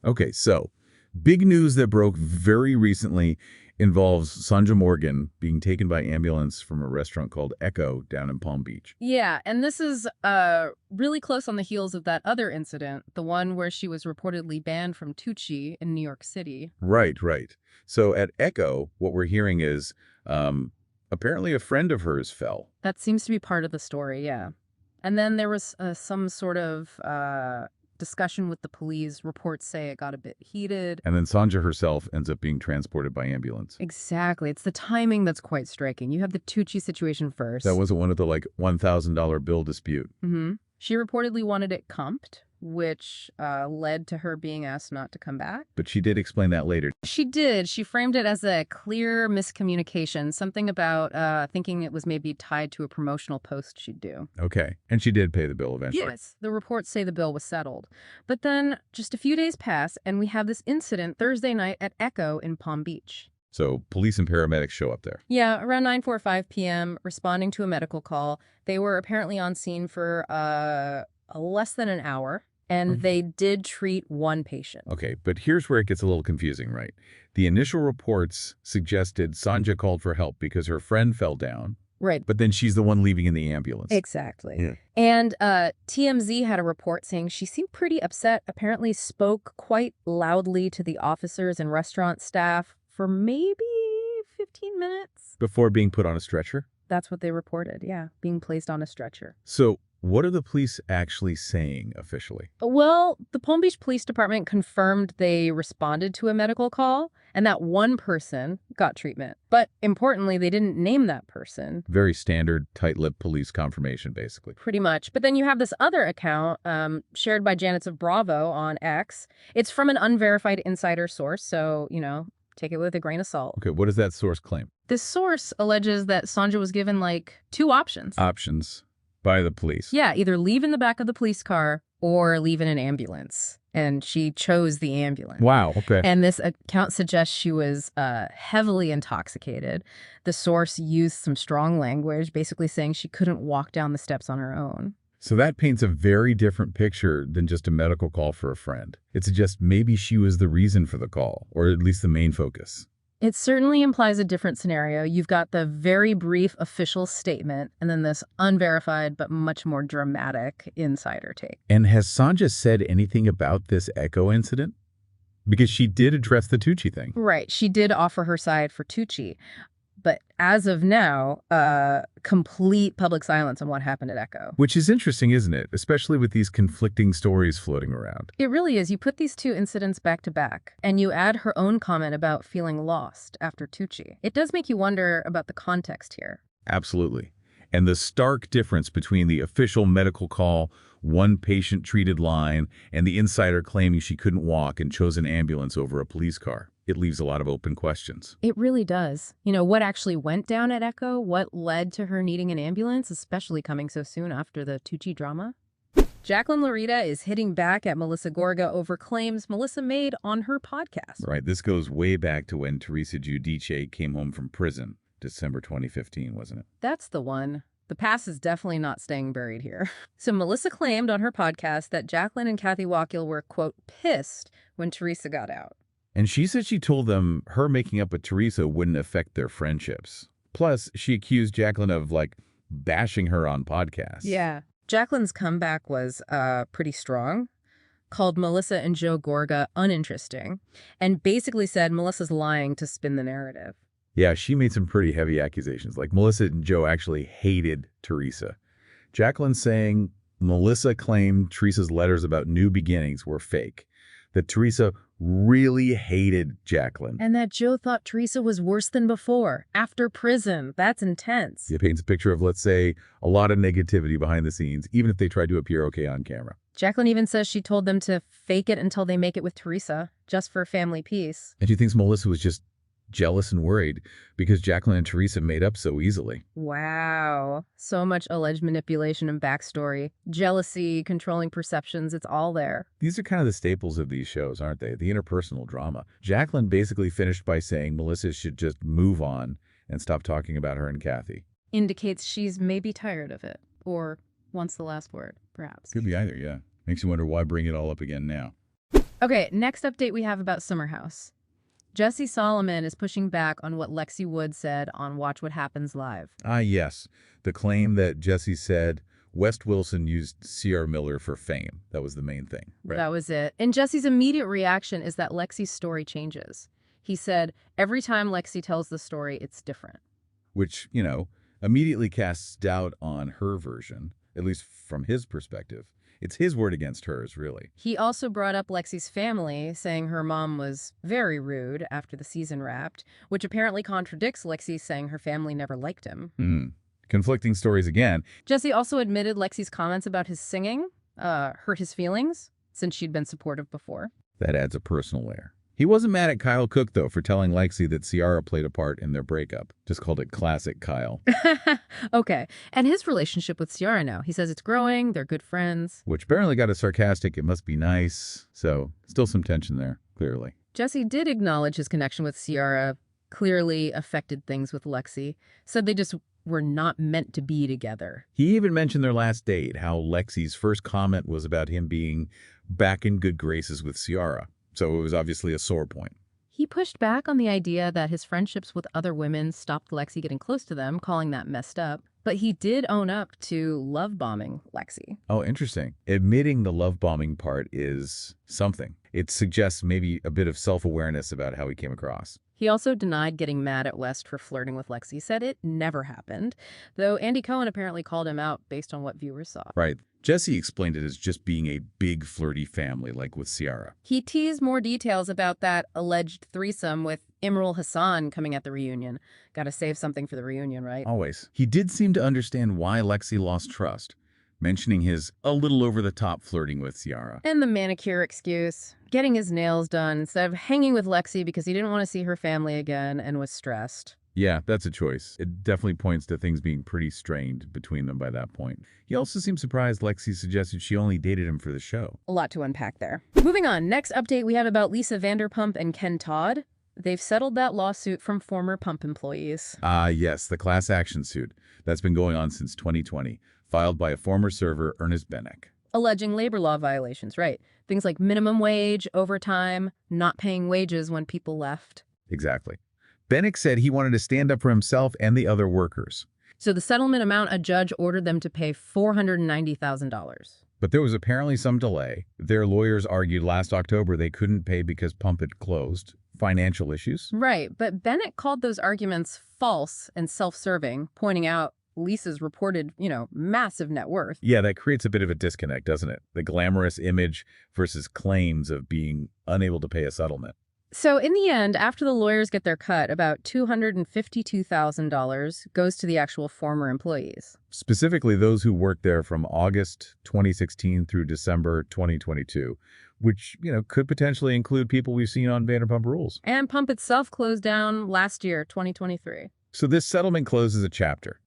Okay, so big news that broke very recently involves Sonja Morgan being taken by ambulance from a restaurant called Echo down in Palm Beach. Yeah, and this is really close on the heels of that other incident, the one where she was reportedly banned from Tucci in New York City. Right, right. So at Echo, what we're hearing is apparently a friend of hers fell. That seems to be part of the story, yeah. And then there was some sort of discussion with the police. Reports say it got a bit heated. And then Sonja herself ends up being transported by ambulance. Exactly. It's the timing that's quite striking. You have the Tucci situation first. That wasn't one of the, $1,000 bill dispute. She reportedly wanted it comped, which led to her being asked not to come back. But she did explain that later. She did. She framed it as a clear miscommunication, something about thinking it was maybe tied to a promotional post she'd do. Okay. And she did pay the bill eventually. Yes, the reports say the bill was settled. But then just a few days pass, and we have this incident Thursday night at Echo in Palm Beach. So police and paramedics show up there. Yeah, around 9:45 p.m., responding to a medical call. They were apparently on scene for less than an hour. And they did treat one patient. Okay, but here's where it gets a little confusing, right? The initial reports suggested Sonja called for help because her friend fell down. Right. But then she's the one leaving in the ambulance. Exactly. Yeah. And TMZ had a report saying she seemed pretty upset, apparently spoke quite loudly to the officers and restaurant staff for maybe 15 minutes. Before being put on a stretcher? That's what they reported, yeah, being placed on a stretcher. So what are the police actually saying officially? Well, the Palm Beach Police Department confirmed they responded to a medical call and that one person got treatment. But importantly, they didn't name that person. Very standard, tight-lipped police confirmation, basically. Pretty much. But then you have this other account shared by Janet's of Bravo on X. It's from an unverified insider source, so, take it with a grain of salt. Okay, what does that source claim? This source alleges that Sonja was given, two options. Options by the police. Yeah, either leave in the back of the police car or leave in an ambulance. And she chose the ambulance. Wow, okay. And this account suggests she was heavily intoxicated. The source used some strong language, basically saying she couldn't walk down the steps on her own. So that paints a very different picture than just a medical call for a friend. It suggests maybe she was the reason for the call, or at least the main focus. It certainly implies a different scenario. You've got the very brief official statement, and then this unverified but much more dramatic insider take. And has Sonja said anything about this Echo incident? Because she did address the Tucci thing. Right. She did offer her side for Tucci. But as of now, complete public silence on what happened at Echo. Which is interesting, isn't it? Especially with these conflicting stories floating around. It really is. You put these two incidents back to back, and you add her own comment about feeling lost after Tucci. It does make you wonder about the context here. Absolutely. And the stark difference between the official medical call, one patient treated line, and the insider claiming she couldn't walk and chose an ambulance over a police car. It leaves a lot of open questions. It really does. What actually went down at Echo? What led to her needing an ambulance, especially coming so soon after the Tucci drama? Jacqueline Laurita is hitting back at Melissa Gorga over claims Melissa made on her podcast. Right. This goes way back to when Teresa Giudice came home from prison. December 2015, wasn't it? That's the one. The past is definitely not staying buried here. So Melissa claimed on her podcast that Jacqueline and Kathy Wakile were, quote, pissed when Teresa got out. And she said she told them her making up with Teresa wouldn't affect their friendships. Plus, she accused Jacqueline of, bashing her on podcasts. Yeah. Jacqueline's comeback was pretty strong, called Melissa and Joe Gorga uninteresting, and basically said Melissa's lying to spin the narrative. Yeah, she made some pretty heavy accusations. Melissa and Joe actually hated Teresa. Jacqueline saying Melissa claimed Teresa's letters about new beginnings were fake. That Teresa really hated Jacqueline. And that Joe thought Teresa was worse than before, after prison. That's intense. It paints a picture of, let's say, a lot of negativity behind the scenes, even if they tried to appear okay on camera. Jacqueline even says she told them to fake it until they make it with Teresa, just for family peace. And she thinks Melissa was just jealous and worried because Jacqueline and Teresa made up so easily. Wow. So much alleged manipulation and backstory. Jealousy, controlling perceptions, it's all there. These are kind of the staples of these shows, aren't they? The interpersonal drama. Jacqueline basically finished by saying Melissa should just move on and stop talking about her and Kathy. Indicates she's maybe tired of it. Or wants the last word, perhaps. Could be either, yeah. Makes you wonder why bring it all up again now. Okay, next update we have about Summer House. Jesse Solomon is pushing back on what Lexi Wood said on Watch What Happens Live. Ah, yes. The claim that Jesse said West Wilson used C.R. Miller for fame. That was the main thing. Right? That was it. And Jesse's immediate reaction is that Lexi's story changes. He said, every time Lexi tells the story, it's different. Which, immediately casts doubt on her version, at least from his perspective. It's his word against hers, really. He also brought up Lexi's family, saying her mom was very rude after the season wrapped, which apparently contradicts Lexi saying her family never liked him. Conflicting stories again. Jesse also admitted Lexi's comments about his singing hurt his feelings, since she'd been supportive before. That adds a personal layer. He wasn't mad at Kyle Cook, though, for telling Lexi that Ciara played a part in their breakup. Just called it classic Kyle. Okay. And his relationship with Ciara now. He says it's growing, they're good friends. Which apparently got a sarcastic, it must be nice. So still some tension there, clearly. Jesse did acknowledge his connection with Ciara clearly affected things with Lexi. Said they just were not meant to be together. He even mentioned their last date, how Lexi's first comment was about him being back in good graces with Ciara. So it was obviously a sore point. He pushed back on the idea that his friendships with other women stopped Lexi getting close to them, calling that messed up. But he did own up to love bombing Lexi. Oh, interesting. Admitting the love bombing part is something. It suggests maybe a bit of self-awareness about how he came across. He also denied getting mad at West for flirting with Lexi, said it never happened, though Andy Cohen apparently called him out based on what viewers saw. Right. Jesse explained it as just being a big flirty family, like with Ciara. He teased more details about that alleged threesome with Imrul Hassan coming at the reunion. Gotta save something for the reunion, right? Always. He did seem to understand why Lexi lost trust, mentioning his a little over-the-top flirting with Ciara. And the manicure excuse. Getting his nails done instead of hanging with Lexi because he didn't want to see her family again and was stressed. Yeah, that's a choice. It definitely points to things being pretty strained between them by that point. He also seemed surprised Lexi suggested she only dated him for the show. A lot to unpack there. Moving on, next update we have about Lisa Vanderpump and Ken Todd. They've settled that lawsuit from former Pump employees. Ah, yes, the class action suit. That's been going on since 2020, filed by a former server, Ernest Benek. Alleging labor law violations, right? Things like minimum wage, overtime, not paying wages when people left. Exactly. Benek said he wanted to stand up for himself and the other workers. So the settlement amount, a judge ordered them to pay $490,000. But there was apparently some delay. Their lawyers argued last October they couldn't pay because Pump had closed. Financial issues. Right, but Benek called those arguments false and self-serving, pointing out Lisa's reported, massive net worth. Yeah, that creates a bit of a disconnect, doesn't it? The glamorous image versus claims of being unable to pay a settlement. So in the end, after the lawyers get their cut, about $252,000 goes to the actual former employees. Specifically those who worked there from August 2016 through December 2022, which, could potentially include people we've seen on Vanderpump Rules. And Pump itself closed down last year, 2023. So this settlement closes a chapter.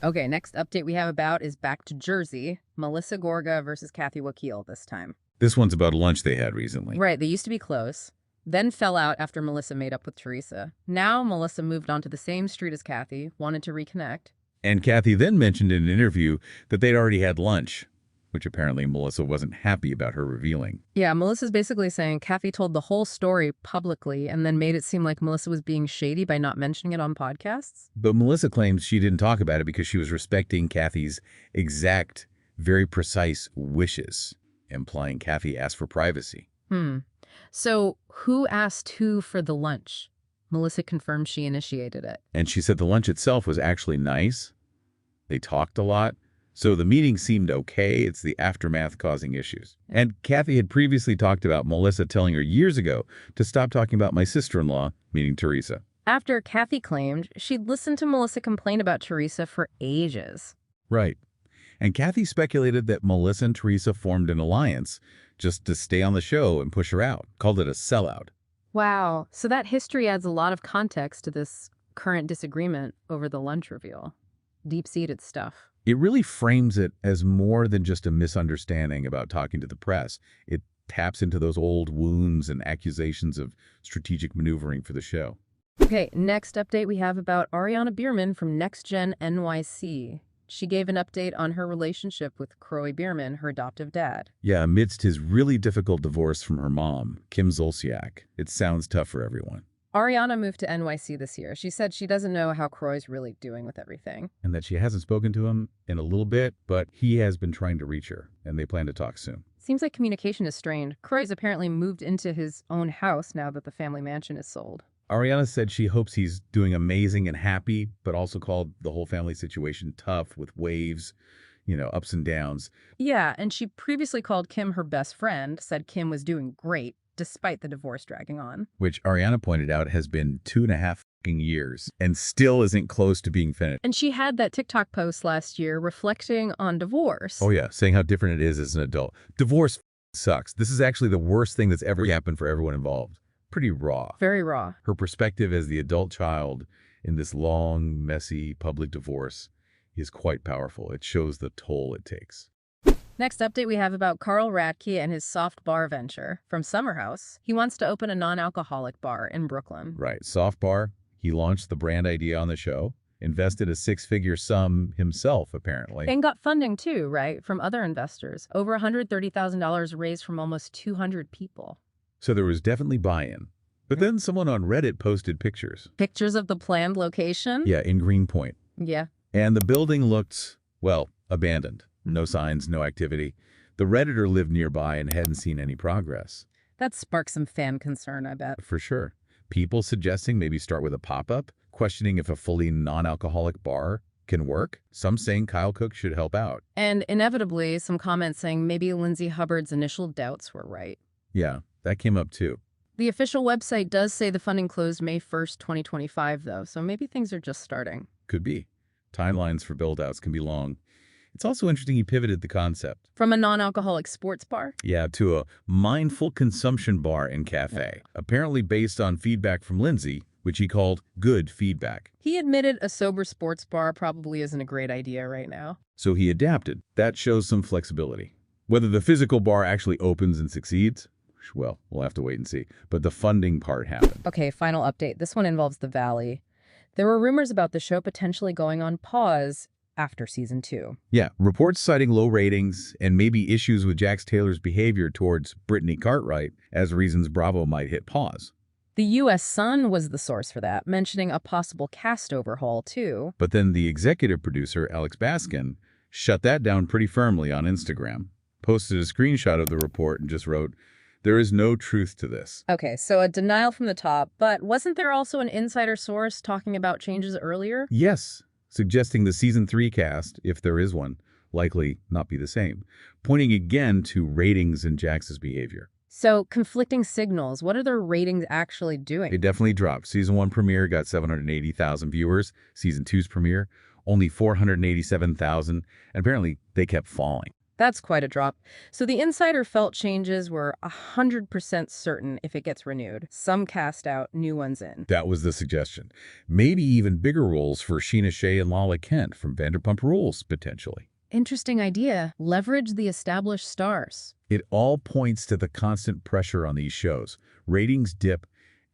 Okay, next update we have about is back to Jersey. Melissa Gorga versus Kathy Wakile this time. This one's about a lunch they had recently. Right, they used to be close. Then fell out after Melissa made up with Teresa. Now Melissa moved onto the same street as Kathy, wanted to reconnect. And Kathy then mentioned in an interview that they'd already had lunch, which apparently Melissa wasn't happy about her revealing. Yeah, Melissa's basically saying Kathy told the whole story publicly and then made it seem like Melissa was being shady by not mentioning it on podcasts. But Melissa claims she didn't talk about it because she was respecting Kathy's exact, very precise wishes, implying Kathy asked for privacy. So who asked who for the lunch? Melissa confirmed she initiated it. And she said the lunch itself was actually nice. They talked a lot. So the meeting seemed okay. It's the aftermath causing issues. And Kathy had previously talked about Melissa telling her years ago to stop talking about my sister-in-law, meaning Teresa. After Kathy claimed she'd listened to Melissa complain about Teresa for ages. Right. And Kathy speculated that Melissa and Teresa formed an alliance just to stay on the show and push her out. Called it a sellout. Wow. So that history adds a lot of context to this current disagreement over the lunch reveal. Deep-seated stuff. It really frames it as more than just a misunderstanding about talking to the press. It taps into those old wounds and accusations of strategic maneuvering for the show. Okay, next update we have about Ariana Biermann from Next Gen NYC. She gave an update on her relationship with Kroy Biermann, her adoptive dad. Yeah, amidst his really difficult divorce from her mom, Kim Zolciak. It sounds tough for everyone. Ariana moved to NYC this year. She said she doesn't know how Kroy's really doing with everything. And that she hasn't spoken to him in a little bit, but he has been trying to reach her, and they plan to talk soon. Seems like communication is strained. Kroy's apparently moved into his own house now that the family mansion is sold. Ariana said she hopes he's doing amazing and happy, but also called the whole family situation tough with waves, ups and downs. Yeah, and she previously called Kim her best friend, said Kim was doing great, despite the divorce dragging on. Which Ariana pointed out has been 2.5 years and still isn't close to being finished. And she had that TikTok post last year reflecting on divorce. Oh yeah, saying how different it is as an adult. Divorce sucks. This is actually the worst thing that's ever happened for everyone involved. Pretty raw. Very raw. Her perspective as the adult child in this long, messy public divorce is quite powerful. It shows the toll it takes. Next update we have about Carl Radke and his soft bar venture. From Summer House, he wants to open a non-alcoholic bar in Brooklyn. Right, soft bar. He launched the brand idea on the show, invested a 6-figure sum himself, apparently. And got funding too, right, from other investors. Over $130,000 raised from almost 200 people. So there was definitely buy-in. But then someone on Reddit posted pictures. Pictures of the planned location? Yeah, in Greenpoint. Yeah. And the building looked, well, abandoned. No signs, no activity. The Redditor lived nearby and hadn't seen any progress. That sparked some fan concern, I bet. For sure. People suggesting maybe start with a pop-up, questioning if a fully non-alcoholic bar can work. Some saying Kyle Cook should help out. And inevitably, some comments saying maybe Lindsay Hubbard's initial doubts were right. Yeah, that came up too. The official website does say the funding closed May 1st, 2025, though, so maybe things are just starting. Could be. Timelines for build-outs can be long. It's also interesting he pivoted the concept. From a non-alcoholic sports bar? Yeah, to a mindful consumption bar and cafe, apparently based on feedback from Lindsay, which he called good feedback. He admitted a sober sports bar probably isn't a great idea right now. So he adapted. That shows some flexibility. Whether the physical bar actually opens and succeeds, well, we'll have to wait and see. But the funding part happened. Okay, final update. This one involves the Valley. There were rumors about the show potentially going on pause after season 2. Yeah, reports citing low ratings and maybe issues with Jax Taylor's behavior towards Brittany Cartwright as reasons Bravo might hit pause. The U.S. Sun was the source for that, mentioning a possible cast overhaul, too. But then the executive producer, Alex Baskin, shut that down pretty firmly on Instagram, posted a screenshot of the report and just wrote, "There is no truth to this." Okay, so a denial from the top, but wasn't there also an insider source talking about changes earlier? Yes, suggesting the season 3 cast, if there is one, likely not be the same, pointing again to ratings and Jax's behavior. So, conflicting signals. What are their ratings actually doing? They definitely dropped. Season 1 premiere got 780,000 viewers. Season 2's premiere, only 487,000. And apparently, they kept falling. That's quite a drop. So the insider felt changes were 100% certain if it gets renewed. Some cast out, new ones in. That was the suggestion. Maybe even bigger roles for Sheena Shea and Lala Kent from Vanderpump Rules, potentially. Interesting idea. Leverage the established stars. It all points to the constant pressure on these shows. Ratings dip,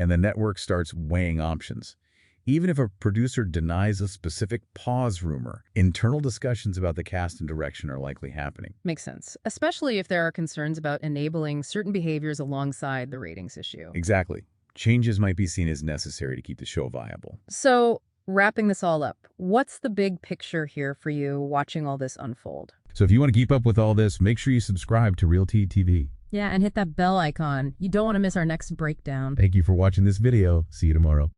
and the network starts weighing options. Even if a producer denies a specific pause rumor, internal discussions about the cast and direction are likely happening. Makes sense, especially if there are concerns about enabling certain behaviors alongside the ratings issue. Exactly. Changes might be seen as necessary to keep the show viable. So, wrapping this all up, what's the big picture here for you watching all this unfold? So if you want to keep up with all this, make sure you subscribe to Realty TV. Yeah, and hit that bell icon. You don't want to miss our next breakdown. Thank you for watching this video. See you tomorrow.